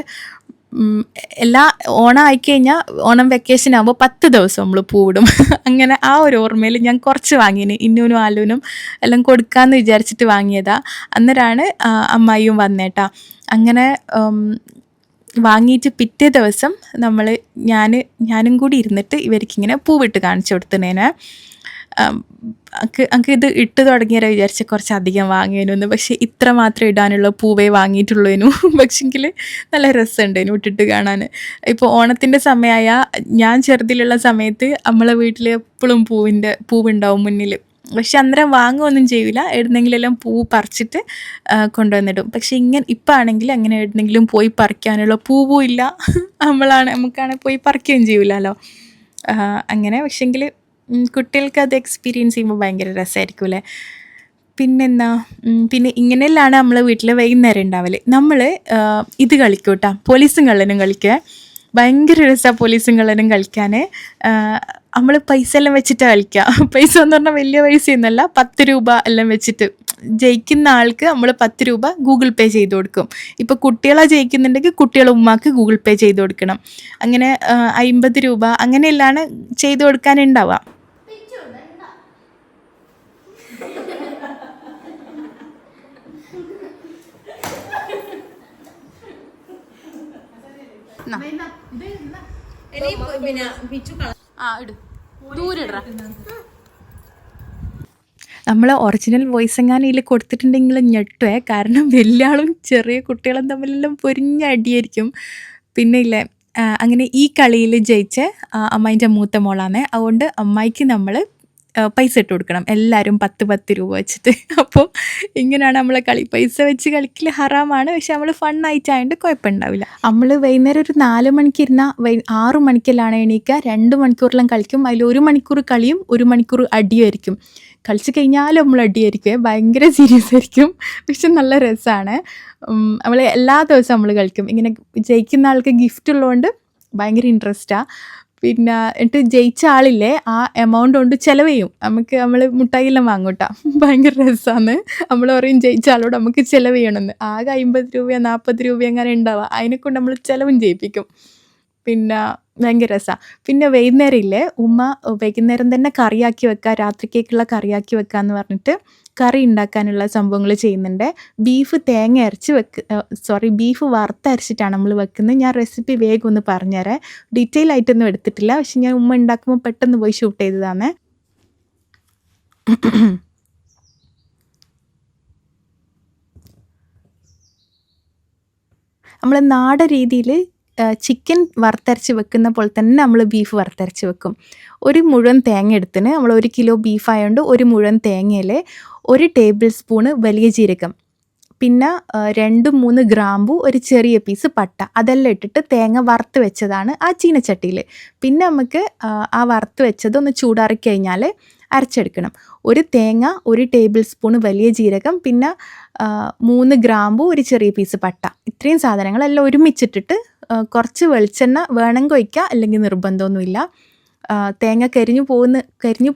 എല്ലാ ഓണം ആയിക്കഴിഞ്ഞാൽ ഓണം വെക്കേഷൻ ആകുമ്പോൾ 10 ദിവസം നമ്മൾ പൂവിടും. അങ്ങനെ ആ ഒരു ഓർമ്മയിൽ ഞാൻ കുറച്ച് വാങ്ങിന് ഇന്നൂനും ആലൂനും എല്ലാം കൊടുക്കാമെന്ന് വിചാരിച്ചിട്ട് വാങ്ങിയതാ. അന്നേരമാണ് അമ്മായിയും വന്നേട്ടാ. അങ്ങനെ വാങ്ങിയിട്ട് പിറ്റേ ദിവസം ഞാനും കൂടി ഇരുന്നിട്ട് ഇവർക്കിങ്ങനെ പൂവിട്ട് കാണിച്ചു കൊടുത്തനേനെ. എനിക്ക് ഇത് ഇട്ട് തുടങ്ങിയാലോ വിചാരിച്ച കുറച്ചധികം വാങ്ങിയേനു. പക്ഷേ ഇത്ര മാത്രം ഇടാനുള്ള പൂവേ വാങ്ങിയിട്ടുള്ളൂ. പക്ഷെങ്കിൽ നല്ല രസമുണ്ടേനു ഇട്ടിട്ട് കാണാൻ. ഇപ്പോൾ ഓണത്തിൻ്റെ സമയമായ ഞാൻ ചെറുതിലുള്ള സമയത്ത് നമ്മളെ വീട്ടിൽ എപ്പോഴും പൂവുണ്ടാവും മുന്നിൽ. പക്ഷെ അന്നേരം വാങ്ങുകയൊന്നും ചെയ്യില്ല, എവിടുന്നെങ്കിലെല്ലാം പൂവ് പറിച്ചിട്ട് കൊണ്ടുവന്നിടും. പക്ഷെ ഇപ്പം ആണെങ്കിൽ അങ്ങനെ എവിടെന്നെങ്കിലും പോയി പറിക്കാനുള്ള പൂവും ഇല്ല, നമുക്കാണെങ്കിൽ പോയി പറിക്കുകയും ചെയ്യില്ലല്ലോ. അങ്ങനെ പക്ഷെങ്കിൽ കുട്ടികൾക്ക് അത് എക്സ്പീരിയൻസ് ചെയ്യുമ്പോൾ ഭയങ്കര രസമായിരിക്കും അല്ലേ. പിന്നെ ഇങ്ങനെയെല്ലാം നമ്മളെ വീട്ടിൽ വൈകുന്നേരം ഉണ്ടാവല്. നമ്മൾ ഇത് കളിക്കും കേട്ടോ, പോലീസും കള്ളനും കളിക്കുക. ഭയങ്കര രസമാണ് പോലീസും കള്ളനും കളിക്കാൻ. നമ്മൾ പൈസ എല്ലാം വെച്ചിട്ടാണ് കളിക്കുക. പൈസ എന്ന് പറഞ്ഞാൽ വലിയ പൈസയൊന്നുമല്ല, 10 രൂപ എല്ലാം വെച്ചിട്ട് ജയിക്കുന്ന ആൾക്ക് നമ്മൾ 10 രൂപ ഗൂഗിൾ പേ ചെയ്ത് കൊടുക്കും. ഇപ്പോൾ കുട്ടികളെ ജയിക്കുന്നുണ്ടെങ്കിൽ കുട്ടികളെ ഉമ്മാക്ക് ഗൂഗിൾ പേ ചെയ്ത് കൊടുക്കണം. അങ്ങനെ 50 രൂപ അങ്ങനെയെല്ലാം ചെയ്ത് കൊടുക്കാനുണ്ടാവുക. നമ്മൾ ഒറിജിനൽ വോയിസ് എങ്ങാനും ഇതിൽ കൊടുത്തിട്ടുണ്ടെങ്കിൽ ഞെട്ടുവേ. കാരണം വലിയ ആളും ചെറിയ കുട്ടികളും തമ്മിലെല്ലാം പൊരിഞ്ഞ അടിയായിരിക്കും. പിന്നെ ഇല്ലേ, അങ്ങനെ ഈ കളിയിൽ ജയിച്ച അമ്മായിൻ്റെ മൂത്ത മോളാണ്. അതുകൊണ്ട് അമ്മായിക്ക് നമ്മൾ പൈസ ഇട്ട് കൊടുക്കണം, എല്ലാവരും 10 രൂപ വെച്ചിട്ട്. അപ്പോൾ ഇങ്ങനെയാണ് നമ്മളെ കളി. പൈസ വെച്ച് കളിക്കൽ ഹറാമാണ്, പക്ഷെ നമ്മൾ ഫണ്ണായിട്ടായതുകൊണ്ട് കുഴപ്പമുണ്ടാവില്ല. നമ്മൾ വൈകുന്നേരം ഒരു 4 മണിക്ക് ഇരുന്നാൽ 6 മണിക്കെല്ലാം എണീക്കുക. 2 മണിക്കൂറെല്ലാം കളിക്കും. അതിൽ 1 മണിക്കൂർ കളിയും 1 മണിക്കൂർ അടിയായിരിക്കും. കളിച്ച് കഴിഞ്ഞാലും നമ്മൾ അടിയായിരിക്കും, ഭയങ്കര സീരിയസ് ആയിരിക്കും. പക്ഷെ നല്ല രസമാണ്. നമ്മൾ എല്ലാ ദിവസവും നമ്മൾ കളിക്കും. ഇങ്ങനെ ജയിക്കുന്ന ആൾക്ക് ഗിഫ്റ്റ് ഉള്ളതുകൊണ്ട് ഭയങ്കര ഇൻട്രസ്റ്റാണ്. പിന്നെ എന്നിട്ട് ജയിച്ച ആളില്ലേ ആ എമൗണ്ട് കൊണ്ട് ചിലവ് ചെയ്യും. നമ്മൾ മുട്ടായിയെല്ലാം വാങ്ങും കേട്ടോ, ഭയങ്കര രസമാണ്. നമ്മൾ പറയും ജയിച്ച ആളോട് നമുക്ക് ചിലവ് ചെയ്യണമെന്ന്. ആകെ 50 രൂപയോ 40 രൂപയോ അങ്ങനെ ഉണ്ടാവുക, അതിനെക്കൊണ്ട് നമ്മൾ ചിലവും ചെയ്യിപ്പിക്കും. പിന്നെ ഭയങ്കര രസമാണ്. പിന്നെ വൈകുന്നേരം ഇല്ലേ, ഉമ്മ വൈകുന്നേരം തന്നെ കറിയാക്കി വെക്കുക, രാത്രിക്കേക്കുള്ള കറിയാക്കി വെക്കുക എന്ന് പറഞ്ഞിട്ട് കറി ഉണ്ടാക്കാനുള്ള സംഭവങ്ങൾ ചെയ്യുന്നുണ്ട്. ബീഫ് ബീഫ് വറുത്തരച്ചിട്ടാണ് നമ്മൾ വെക്കുന്നത്. ഞാൻ റെസിപ്പി വേഗം ഒന്ന് പറഞ്ഞുതരാം. ഡീറ്റെയിൽ ആയിട്ടൊന്നും എടുത്തിട്ടില്ല, പക്ഷെ ഞാൻ ഉമ്മ ഉണ്ടാക്കുമ്പോൾ പെട്ടെന്ന് പോയി ഷൂട്ട് ചെയ്തതാണ്. നമ്മൾ നാടൻ രീതിയിൽ ചിക്കൻ വറുത്തരച്ച് വെക്കുന്ന പോലെ തന്നെ നമ്മൾ ബീഫ് വറുത്തരച്ച് വെക്കും. ഒരു മുഴുവൻ തേങ്ങ എടുത്തിന്, നമ്മൾ 1 കിലോ ബീഫായതുകൊണ്ട് ഒരു മുഴുവൻ തേങ്ങയിൽ 1 ടേബിൾ സ്പൂണ് വലിയ ജീരകം, പിന്നെ 2-3 ഗ്രാമ്പു, ഒരു ചെറിയ പീസ് പട്ട, അതെല്ലാം ഇട്ടിട്ട് തേങ്ങ വറുത്ത് വെച്ചതാണ് ആ ചീനച്ചട്ടിയിൽ. പിന്നെ നമുക്ക് ആ വറുത്ത് വെച്ചത് ഒന്ന് ചൂടാറി കഴിഞ്ഞാൽ അരച്ചെടുക്കണം. 1 തേങ്ങ, 1 ടേബിൾ സ്പൂണ് വലിയ ജീരകം, പിന്നെ 3 ഗ്രാമ്പു, ഒരു ചെറിയ പീസ് പട്ട, ഇത്രയും സാധനങ്ങളെല്ലാം ഒരുമിച്ചിട്ടിട്ട് കുറച്ച് വെളിച്ചെണ്ണ വേണമെങ്കിൽ ഒഴിക്കുക, അല്ലെങ്കിൽ നിർബന്ധമൊന്നുമില്ല. തേങ്ങ കരിഞ്ഞു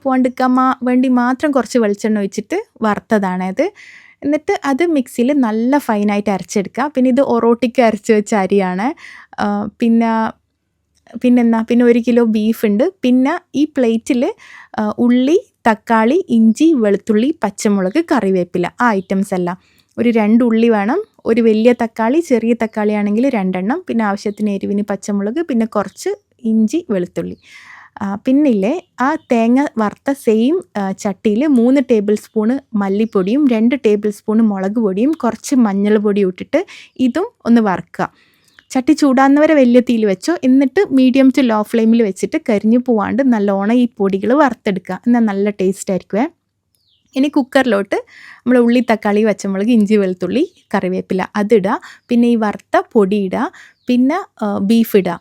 പോകാണ്ടിരിക്കാൻ വേണ്ടി മാത്രം കുറച്ച് വെളിച്ചെണ്ണ ഒഴിച്ചിട്ട് വറുത്തതാണ് അത്. എന്നിട്ട് അത് മിക്സിയിൽ നല്ല ഫൈനായിട്ട് അരച്ചെടുക്കുക. പിന്നെ ഇത് ഒറോട്ടിക്ക് അരച്ച് വെച്ച അരിയാണ്. പിന്നെ 1 കിലോ ബീഫുണ്ട്. പിന്നെ ഈ പ്ലേറ്റിൽ ഉള്ളി, തക്കാളി, ഇഞ്ചി, വെളുത്തുള്ളി, പച്ചമുളക്, കറിവേപ്പില, ആ ഐറ്റംസ് എല്ലാം. ഒരു 2 ഉള്ളി വേണം, ഒരു വലിയ തക്കാളി, ചെറിയ തക്കാളി ആണെങ്കിൽ 2 എണ്ണം, പിന്നെ ആവശ്യത്തിന് എരിവിന് പച്ചമുളക്, പിന്നെ കുറച്ച് ഇഞ്ചി, വെളുത്തുള്ളി. പിന്നില്ലേ, ആ തേങ്ങ വറുത്ത സെയിം ചട്ടിയിൽ 3 ടേബിൾ സ്പൂണ് മല്ലിപ്പൊടിയും 2 ടേബിൾ സ്പൂണ് മുളക് പൊടിയും കുറച്ച് മഞ്ഞൾ പൊടിയും ഇട്ടിട്ട് ഇതും ഒന്ന് വറുക്കുക. ചട്ടി ചൂടാകുന്നവരെ വലിയ തീയിൽ വെച്ചോ, എന്നിട്ട് മീഡിയം ടു ലോ ഫ്ലെയിമിൽ വെച്ചിട്ട് കരിഞ്ഞു പോവാണ്ട് നല്ലോണം ഈ പൊടികൾ വറുത്തെടുക്കുക. എന്നാൽ നല്ല ടേസ്റ്റ് ആയിരിക്കുമേ. ഇനി കുക്കറിലോട്ട് നമ്മൾ ഉള്ളി, തക്കാളി, പച്ചമുളക്, ഇഞ്ചി, വെളുത്തുള്ളി, കറിവേപ്പില അതിടുക. പിന്നെ ഈ വറുത്ത പൊടി ഇടുക, പിന്നെ ബീഫ് ഇടുക.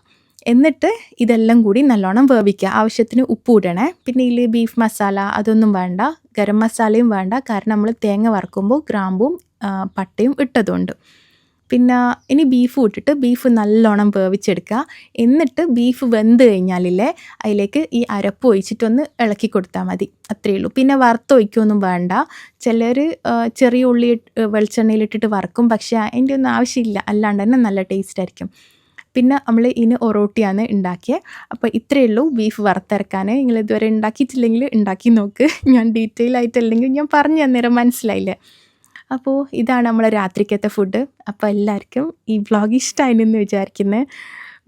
എന്നിട്ട് ഇതെല്ലാം കൂടി നല്ലോണം വേവിക്കുക. ആവശ്യത്തിന് ഉപ്പ് ഇടണേ. പിന്നെ ഇതിൽ ബീഫ് മസാല അതൊന്നും വേണ്ട, ഗരം മസാലയും വേണ്ട, കാരണം നമ്മൾ തേങ്ങ വറുക്കുമ്പോൾ ഗ്രാമ്പും പട്ടയും ഇട്ടതുകൊണ്ട്. പിന്നെ ഇനി ബീഫ് ഇട്ടിട്ട് ബീഫ് നല്ലോണം വേവിച്ചെടുക്കുക. എന്നിട്ട് ബീഫ് വെന്ത് കഴിഞ്ഞാലില്ലേ, അതിലേക്ക് ഈ അരപ്പ് ഒഴിച്ചിട്ടൊന്ന് ഇളക്കി കൊടുത്താൽ മതി, അത്രയേ ഉള്ളൂ. പിന്നെ വറുത്തൊഴിക്കുകയൊന്നും വേണ്ട. ചിലർ ചെറിയ ഉള്ളി വെളിച്ചെണ്ണയിലിട്ടിട്ട് വറുക്കും, പക്ഷേ അതിൻ്റെ ഒന്നും ആവശ്യമില്ല, അല്ലാണ്ട് തന്നെ നല്ല ടേസ്റ്റ് ആയിരിക്കും. പിന്നെ നമ്മൾ ഇനി ഒറോട്ടിയാണ് ഉണ്ടാക്കിയത്. അപ്പോൾ ഇത്രയേ ഉള്ളൂ ബീഫ് വറുത്തരക്കാൻ. നിങ്ങൾ ഇതുവരെ ഉണ്ടാക്കിയിട്ടില്ലെങ്കിൽ ഉണ്ടാക്കി നോക്ക്. ഞാൻ ഡീറ്റെയിൽ ആയിട്ടല്ലെങ്കിൽ ഞാൻ പറഞ്ഞു തന്നേരം മനസ്സിലായില്ലേ. അപ്പോൾ ഇതാണ് നമ്മളെ രാത്രിക്കത്തെ ഫുഡ്. അപ്പോൾ എല്ലാവർക്കും ഈ വ്ളോഗ് ഇഷ്ടമായെന്ന് വിചാരിക്കുന്നത്.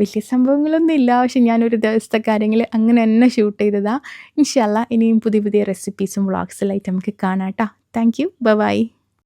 വലിയ സംഭവങ്ങളൊന്നും ഇല്ല, പക്ഷെ ഞാനൊരു ദിവസത്തെ കാര്യങ്ങൾ അങ്ങനെ തന്നെ ഷൂട്ട് ചെയ്തതാണ്. ഇൻഷാ അല്ലാ ഇനിയും പുതിയ പുതിയ റെസിപ്പീസും വ്ളോഗ്സിലായിട്ട് നമുക്ക് കാണാം കേട്ടോ. Thank you. ബൈ.